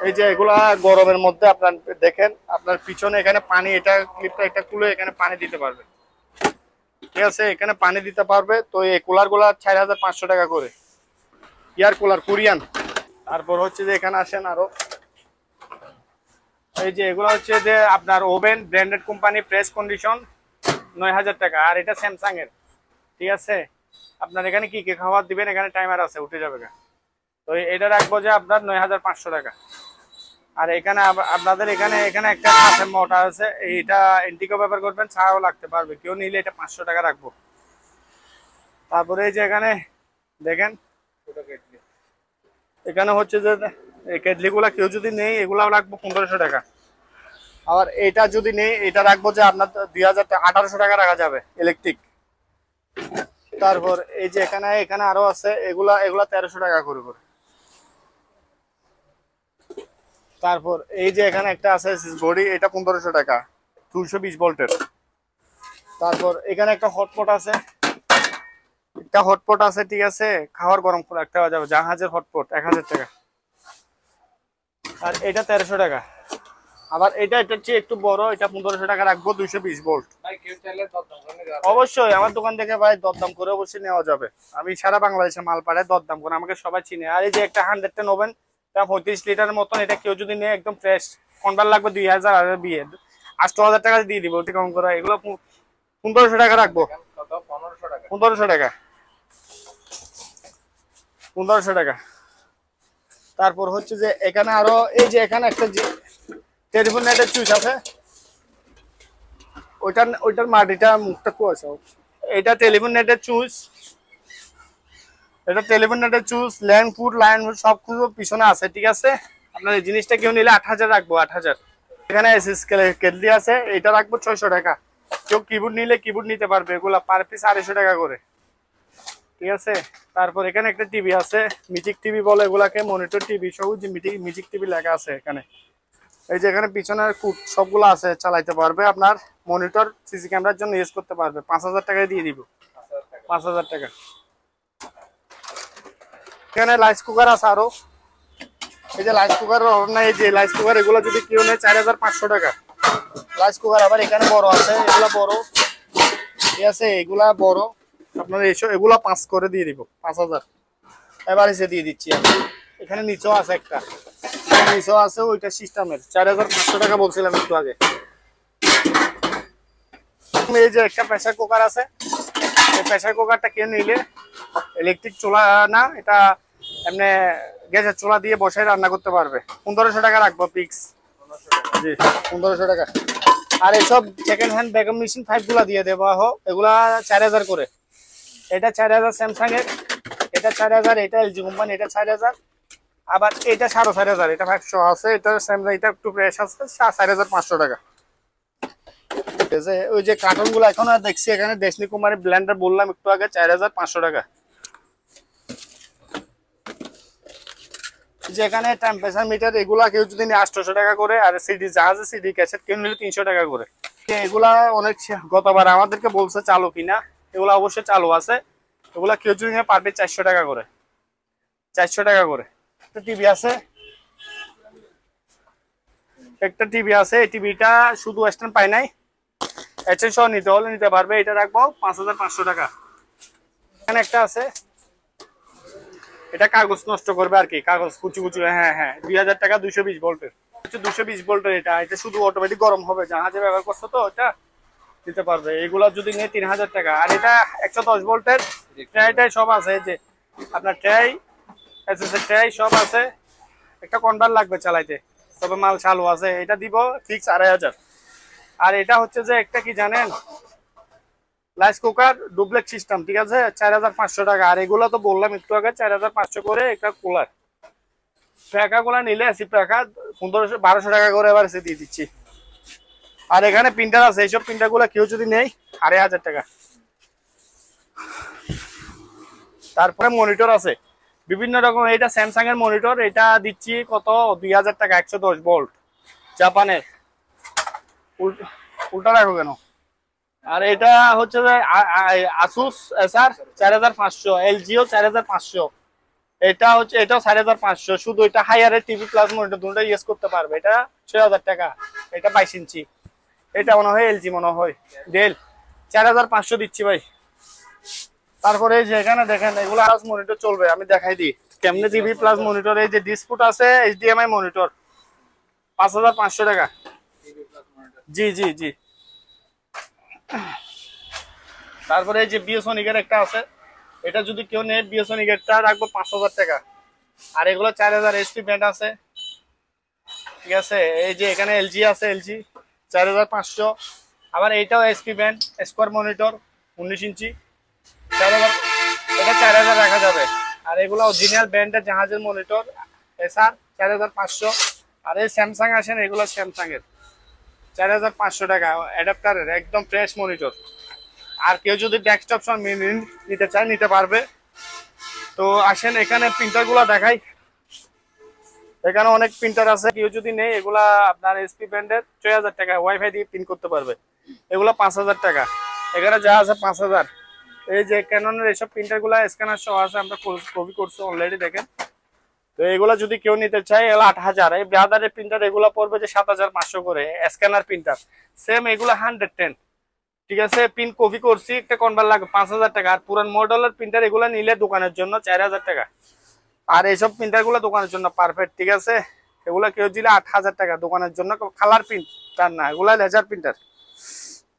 এই যে এগুলা গরমের মধ্যে আপনার দেখেন, আপনার পিছনে এখানে পানি, এটা ক্লিপটা এটা খুলে এখানে পানি দিতে পারবে, ঠিক আছে, এখানে পানি দিতে পারবে। তো এই কুলার গুলা 4500 টাকা করে, এয়ার কুলার কোরিয়ান। তারপর হচ্ছে যে এখানে আসেন আরো, এই যে এগুলো হচ্ছে যে আপনার oven, branded company, fresh condition, 9000 টাকা। আর এটা স্যামসাং এর, ঠিক আছে। আপনার এখানে কি কি খাবার দিবেন, এখানে টাইমার আছে, উঠে যাবে। তো এটা রাখবো যে আপনার 9500 টাকা। আর এখানে আপনাদের এখানে একটা কাঁচের মোটর আছে, এইটা এন্টিকো ব্যবহার করবেন, ছাড়াও লাগতে পারবে, কেউ নিলে এটা 500 টাকা রাখবো। তারপরে এই যে এখানে দেখেন, এখানে হচ্ছে যে কেটলি গুলা কেউ যদি নেই, এগুলা রাখবো 1500 টাকা। আবার এটা যদি নেই, এটা রাখবো যে আপনার 1800 টাকা রাখা যাবে, ইলেকট্রিক। তারপর এই যে এখানে আরো আছে, এগুলা 1300 টাকা করে। তারপর এই যে এখানে একটা আছে বডি, এটা 1500 টাকা, 220 ভোল্টের। তারপর এখানে একটা হটপট আছে, ঠিক আছে, খাবার গরম করে রাখতে যাবে, জাহাজের হটপট, 1000 টাকা। আর এটা 1300 টাকা। আবার এটার চেয়ে একটু বড়, এটা 1500 টাকা রাখবো, 220 ভোল্ট। ভাই কেউ চাইলে দরদাম করে নিতে পারবে। অবশ্যই আমার দোকান থেকে ভাই দরদাম করে অবশ্যই নেওয়া যাবে। আমি সারা বাংলাদেশে মাল পাঠাই, দরদাম করে, আমাকে সবাই চিনে। আর এই যে একটা 100 নেবেন, তা 35 লিটারের মতন, এটা কেউ যদি নেয় একদম ফ্রেশ, কনভার লাগবে 2000 আর বিয়ে 8000 টাকা দিয়ে দিব, ঠিক কম করে। এগুলো 1500 টাকা রাখবো। কত? 1500 টাকা। 1500 টাকা, 1500 টাকা। তারপর হচ্ছে যে এখানে আরো এই যে এখানে একটা টেলিফোন নেটের চুইচ আছে, ওইটার মাটিটা মুখটা কুয়াশা। এটা টেলিফোন নেটের চুইচ, এটা টেলিফোন নেটের চুইচ, ল্যান্ডফুড লাইন সব কিছু পিছনে আছে, ঠিক আছে। আপনার এই জিনিসটা কেউ নিলে 8000 রাখবো, 8000। এখানে এসএস কেটলি আছে, এটা রাখবো 600 টাকা। কেউ কিবোর্ড নিলে কিবোর্ড নিতে পারবে, এগুলা পার পিস 250 টাকা করে, ঠিক আছে। তারপর এখানে একটা টিভি আছে, মিউজিক টিভি বলে এগুলাকে, মনিটর টিভি সহ, যে মিউজিক টিভি লেখা আছে এখানে। এই যে এখানে পিছনের কুট সবগুলো আছে, চালাইতে পারবে। আপনার মনিটর সিসি ক্যামেরার জন্য ইউজ করতে পারবে। 5000 টাকায় দিয়ে দিব, 5000 টাকা। এখানে রাইস কুকার আছে আরো, এই যে রাইস কুকার না, এই যে রাইস কুকার, এগুলো যদি কেউ নেয় 4500 টাকা রাইস কুকার। আবার এখানে বড় আছে, এগুলা বড়, ঠিক আছে, এগুলা বড়। আপনার এগুলা 5 করে দিয়ে দিব, 5000। এবার এসে দিয়ে দিচ্ছি আমি। এখানে নিচেও আছে একটা, নিচেও আছে, ওইটা সিস্টেমের 4500 টাকা বলছিলাম একটু আগে। এই যে একটা প্রেসার কুকার আছে, এই প্রেসার কুকারটা কেউ নিলে, ইলেকট্রিক চুলা না, এটা এমনি গ্যাসের চুলা দিয়ে বসায় রান্না করতে পারবে। 1500 টাকা রাখবো ফিক্স। জি, 1500 টাকা। আর এইসব সেকেন্ড হ্যান্ড ভ্যাকুয়াম মেশিন 5 গুলা দিয়ে দেওয়া হোক, এগুলা 4000 করে। এটা 4000 স্যামসাং এর, এটা 4000, এটা এলজি কোম্পানি, এটা 4000। আবার এটা 4500, এটা 500 আছে, এটা স্যামসাং, এটা একটু প্রাইস আছে 4500 টাকা। ঠিক আছে, ওই যে কার্টুন গুলো এখন দেখছি এখানে, ডেসনি কোম্পানি ব্লেন্ডার বললাম একটু আগে, 4500 টাকা। যে এখানে টেম্পারেচার মিটার, এগুলা কেউ যদি নিয়ে 800 টাকা করে। আর সিডি জাহাজে সিডি ক্যাসেট কেউ নিলে 300 টাকা করে। এগুলা অনেক গতবার আমাদেরকে বলছে চালু কিনা, এগুলা অবশ্যই চালু আছে। এগুলা কেউ যদি নিয়ে পারবে 400 টাকা করে, 400 টাকা করে। একটা টিভি আছে, একটা টিভি আছে, এই টিভিটা শুধু স্ট্যান্ড পাই নাই, এচএন সহ নিতে হলে নিতে পারবে। এটা রাখবো 5500 টাকা। এখানে একটা আছে, এটা কাগজ নষ্ট করবে আর কি, কাগজ কুচি কুচি। হ্যাঁ হ্যাঁ, 2000 টাকা, 220 ভোল্টের, 220 ভোল্টের। এটা শুধু অটোমেটিক গরম হবে, জাহাজে ব্যবহার করছো তো, এটা দিতে পারবে। এগুলা যদি নিয়ে 3000 টাকা। আর এটা 110 ভোল্টের, ট্রাই সব আছে, এই যে আপনার ট্রাই এসএসএর ট্রাই সব আছে। একটা কনভার্টার লাগবে চালাইতে, তবে মাল চালু আছে। এটা দিব ফিক্স 2500। আর এটা হচ্ছে যে একটা কি জানেন, রাইস কুকার ডুপ্লেক্স সিস্টেম, ঠিক আছে, 4500 টাকা। আর এগুলো তো বললাম একটু আগে, 4500 করে। একটা কুলার প্যাকা গুলা নিলে এসি প্যাকা 1200 টাকা করে এবার এসে দিয়ে দিচ্ছি। আর এখানে প্রিন্টার আছে, এইসব প্রিন্টার গুলা কেউ যদি নেই 2500 টাকা। তারপরে মনিটর আছে বিভিন্ন রকম, এটা স্যামসাং এর মনিটর, এটা দিচ্ছি কত, 2000 টাকা, 110 ভোল্ট, জাপানের। উল্টা রাখো কেন? আর এটা হচ্ছে যে আসুস এসআর 4500, এলজিও 4500। এটা হচ্ছে, এটাও 4500। শুধু এটা হায়ারের টিভি প্লাস মনিটর দুটোটা ইউজ করতে পারবে। এটা 6000 টাকা, এটা 22 ইঞ্চি। এটা মনে হয় এলজি, মনে হয় ডেল, 4500 দিচ্ছি ভাই। তারপরে এই যে এখানে দেখেন, এগুলো প্লাস মনিটর চলবে, আমি দেখাই দিই কেমনে টিভি প্লাস মনিটর। এই যে ডিসপুট আছে, এইচডিএমআই মনিটর, 5500 টাকা। জি জি জি। তারপরে এই যে বিওসনিকের একটা আছে, এটা যদি কেউ নেয়, বিওসনিকেরটা রাখবো 5000 টাকা। আর এগুলো 4000 এসপি ব্যান্ড আছে, ঠিক আছে। এই যে এখানে এলজি আছে, এলজি 4500। আবার এইটাও এসপি ব্যান্ড, স্কোয়ার মনিটর 19 ইঞ্চি, 4000, এটা 4000 রাখা যাবে। আর এগুলো অরিজিনাল ব্র্যান্ডের জাহাজের মনিটর, এসআর 4500। আর এই স্যামসাং আসেন, এগুলো স্যামসাং এর 4500 টাকা, অ্যাডাপ্টারের একদম ফ্রেশ মনিটর। আর কেউ যদি ডেস্কটপ সহ নিতে চায় নিতে পারবে। তো আসেন এখানে প্রিন্টার গুলা দেখাই, এখানে অনেক প্রিন্টার আছে। কেউ যদি নেই, এগুলা আপনার এসপি ব্র্যান্ডের 6000 টাকা, ওয়াইফাই দিয়ে প্রিন্ট করতে পারবে। এগুলো 5000 টাকা, এখানে যা আছে 5000। এই যে ক্যাননের এইসব প্রিন্টার গুলা স্ক্যানার সহ আছে, আমরা কপি করছি অলরেডি, দেখেন। তো তো এগুলা যদি কেউ নিতে চায় এগুলো 8000। এই ব্রাদারের প্রিন্টার এগুলা পড়বে যে 7500 করে। স্ক্যানার প্রিন্টার সেম এগুলা 110, ঠিক আছে। পিন কপি করছি, একটা কনভার্ট লাগবে 5000 টাকা। আর পুরান মডেলের প্রিন্টার এগুলা নিলে দোকানের জন্য 4000 টাকা। আর এইসব প্রিন্টার গুলো দোকানের জন্য পারফেক্ট, ঠিক আছে। এগুলা কেউ দিলে 8000 টাকা দোকানের জন্য, কালার প্রিন্টার না, এগুলা লেজার প্রিন্টার।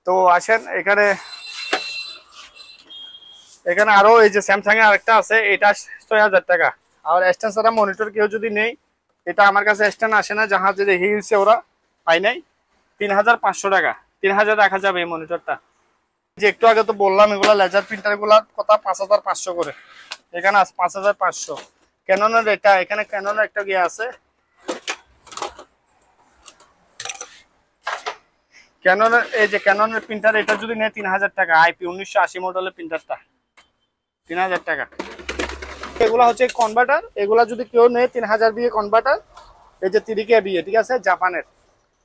তো আসেন এখানে আরো এই যে স্যামসাং এর আরেকটা আছে, এটা 6000 টাকা। আর স্ট্যান্ড ছাড়া মনিটর কেউ যদি নেই, এটা আমার কাছে স্ট্যান্ড আসে না, জাহাজে দেখিয়েছে ওরা, পাই নাই, 3500 টাকা। 3000 রাখা যাবে এই মনিটরটা। যে একটু আগে তো বললাম এগুলা লেজার প্রিন্টার গুলার কথা 5500 করে, এখানে আছে 5500। ক্যাননের এটা, এখানে ক্যাননের একটা গিয়ে আছে, ক্যাননের এই যে ক্যাননের প্রিন্টার, এটা যদি নেয় 3000 টাকা। আইপি 1980 মডেলের প্রিন্টারটা 3000 টাকা। এগুলা হচ্ছে কনভার্টার, এগুলা যদি কেউ নেয় 3000 বিয়ে কনভার্টার, এই যে 3K বিয়ে, ঠিক আছে, জাপানের।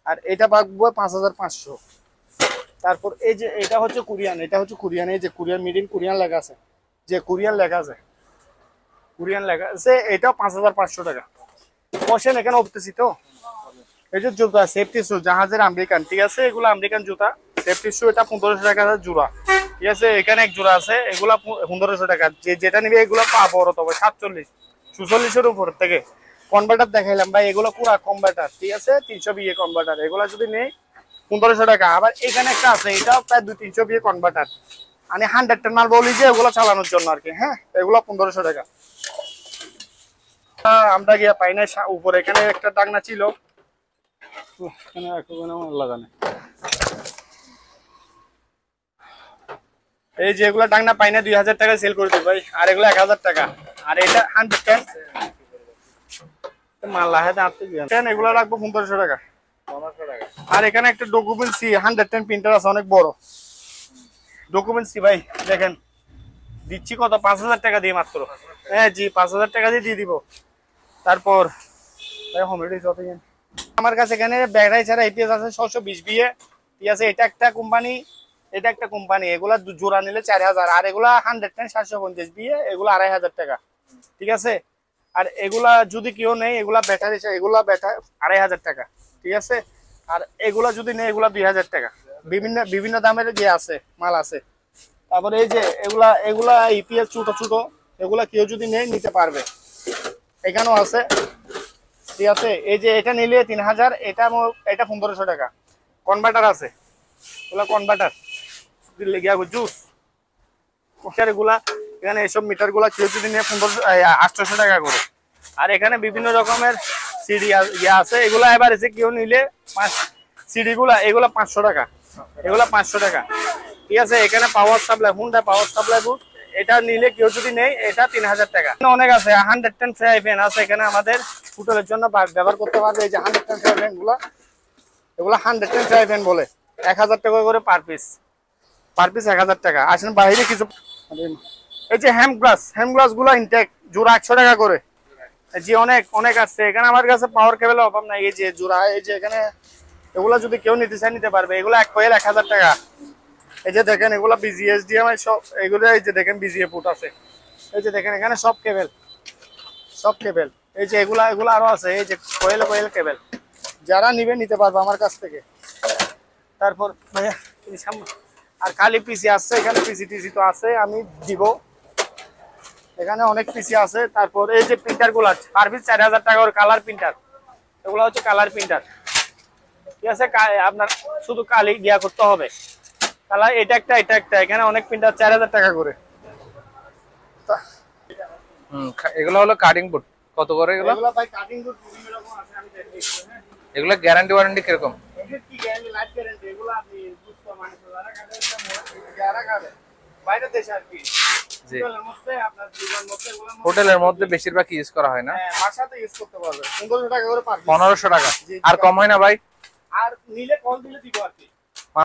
আর এটা পাবো 5500। তারপর এই যে এটা হচ্ছে কোরিয়ান, এটা হচ্ছে কোরিয়ান, এই যে কোরিয়ান, মেড ইন কোরিয়ান লেখা আছে, যে কোরিয়ান লেখা আছে, কোরিয়ান লেখা আছে, এটাও 5500 টাকা। বসেন এখানে উঠতেছি তো। এই যে জুতা সেফটি শু, জাহাজের আমেরিকান, ঠিক আছে, এগুলো আমেরিকান জুতা সেফটি শু, এটা 1500 টাকা জোড়া, ঠিক আছে। এখানে এক জোড়া আছে, এগুলা 1500 টাকা। যেটা নিবে এগুলো পাবো তবে 47 44 উপর থেকে। কনভার্টার দেখাইলাম ভাই, এগুলো পুরা কনভার্টার, ঠিক আছে, 300 বিয়ে কনভার্টার। এগুলো যদি নেই 1500 টাকা। আবার এখানে একটা আছে, এটাও প্রায় 200-300 বিয়ে কনভার্টার, আমি 110 মাল বলি যে এগুলো চালানোর জন্য আর কি। হ্যাঁ, এগুলো 1500 টাকা। আমরা গিয়া পাই না উপরে, এখানে একটা ডাকনা ছিল, লাগানো এই যে এগুলা ডাকনা পাই না, 2000 টাকা সেল করে দিই ভাই। আর এগুলো 1000 টাকা। আর এটা 110 মাল লাহাতে আপনি দেন, এগুলো রাখবো 1500 টাকা। আর এখানে একটা ডকুমেন্ট সি 110 প্রিন্টার আছে, অনেক বড় ডকুমেন্ট সি ভাই। দেখেন দিচ্ছি কত, 5000 টাকা দিয়ে মাত্র। হ্যাঁ জি, 5000 টাকা দিয়ে দিব। তারপর আমার কাছে এখানে ব্যাটারি ছাড়া এপিএস আছে 620 বিয়ে, ঠিক আছে। এটা একটা কোম্পানি, এটা একটা কোম্পানি, এগুলা জোড়া নিলে 4000। আর এগুলা 110 750 বিয়ে, এগুলা 2500 টাকা, ঠিক আছে। আর এগুলা যদি কেউ নেই, এগুলা ব্যাটারি, এগুলা ব্যাটারি 2500 টাকা, ঠিক আছে। আর এগুলা যদি নেই, এগুলা 2000 টাকা। বিভিন্ন দামের যে আছে মাল আছে। তারপরে এই যে এগুলা ইপিএস ছোট ছোট, এগুলা কেউ যদি নেই নিতে পারবে, এখানেও আছে, ঠিক আছে। এই যে এটা নিলে 3000, এটা 1500 টাকা। কনভার্টার আছে, এগুলা কনভার্টার জুস এগুলা। এখানে এইসব মিটার গুলা কেউ যদি নিয়ে 800 টাকা করে। আর এখানে বিভিন্ন রকমের সিডি আছে, এগুলা এবার এসে কেউ নিলে সিডি গুলা, এগুলা 500 টাকা, এগুলা 500 টাকা, ঠিক আছে। এখানে পাওয়ার সাপ্লাই, হুন্ডা পাওয়ার সাপ্লাই বুক, এটা নিলে কেউ যদি নেই, এটা 3000 টাকা। অনেক আছে, 110 ফ্রাই প্যান আছে এখানে, আমাদের হোটেলের জন্য ব্যবহার করতে পারবে। এই যে 110 ফ্রাই প্যান গুলা, এগুলা 110 ফ্রাই প্যান বলে, 1000 টাকা করে পার পিস 1000 টাকা। আসেন বাইরে কিছু, এই যে হ্যান্ড গ্লাস গুলা ইনটেক জোড়া 100 টাকা করে। জি অনেক আছে এখানে, আমার কাছে পাওয়ার কেবলের অভাব নাই। এই যে জোড়া, এই যে এখানে এগুলা যদি কেউ নিতে চায় নিতে পারবে। এগুলো এক কয়েল 1000 টাকা। এই যে দেখেন এগুলা বিজিএসডিএমআই সব, এগুলো এই যে দেখেন বিজিএ পুট আছে, এই যে দেখেন এখানে সব কেবল। এই যে এগুলা আরো আছে, এই যে কয়েল কেবল, যারা নিবে নিতে পারবে আমার কাছ থেকে। তারপর ভাইয়া আর খালি পিসি আছে এখানে, পিসি টিসি তো আছে, আমি দিব। এখানে অনেক পিসি আছে। তারপর এই যে প্রিন্টার গুলা পার পিস 4000 টাকা করে, কালার প্রিন্টার, এগুলো হচ্ছে কালার প্রিন্টার, ঠিক আছে। আপনার শুধু কালি গিয়া করতে হবে, কালার এটা একটা। এখানে অনেক প্রিন্টার 4000 টাকা করে। এগুলো হলো কাটিং বোর্ড, কত করে এগুলো? এগুলো ভাই কাটিং বোর্ড বিভিন্ন রকম আছে, আমি দেখাই। হ্যাঁ, এগুলো গ্যারান্টি ওয়ারেন্টি কিরকম? এগুলো কি গ্যারান্টি, লাইফ গ্যারান্টি। এগুলো আপনি বুঝতে মানে যারা কাটে বাইরে দেশে আর কি, হোটেলের মধ্যে, আপনার জীবন মধ্যে, এগুলো হোটেলের মধ্যে বেশিরভাগ ইউজ করা হয় না। হ্যাঁ, বাসাতে ইউজ করতে পারবে। 1500 টাকা করে পার পিস। 1500 টাকা। আর কম হয় না ভাই? আর নিলে কল দিলে দিব আর কি।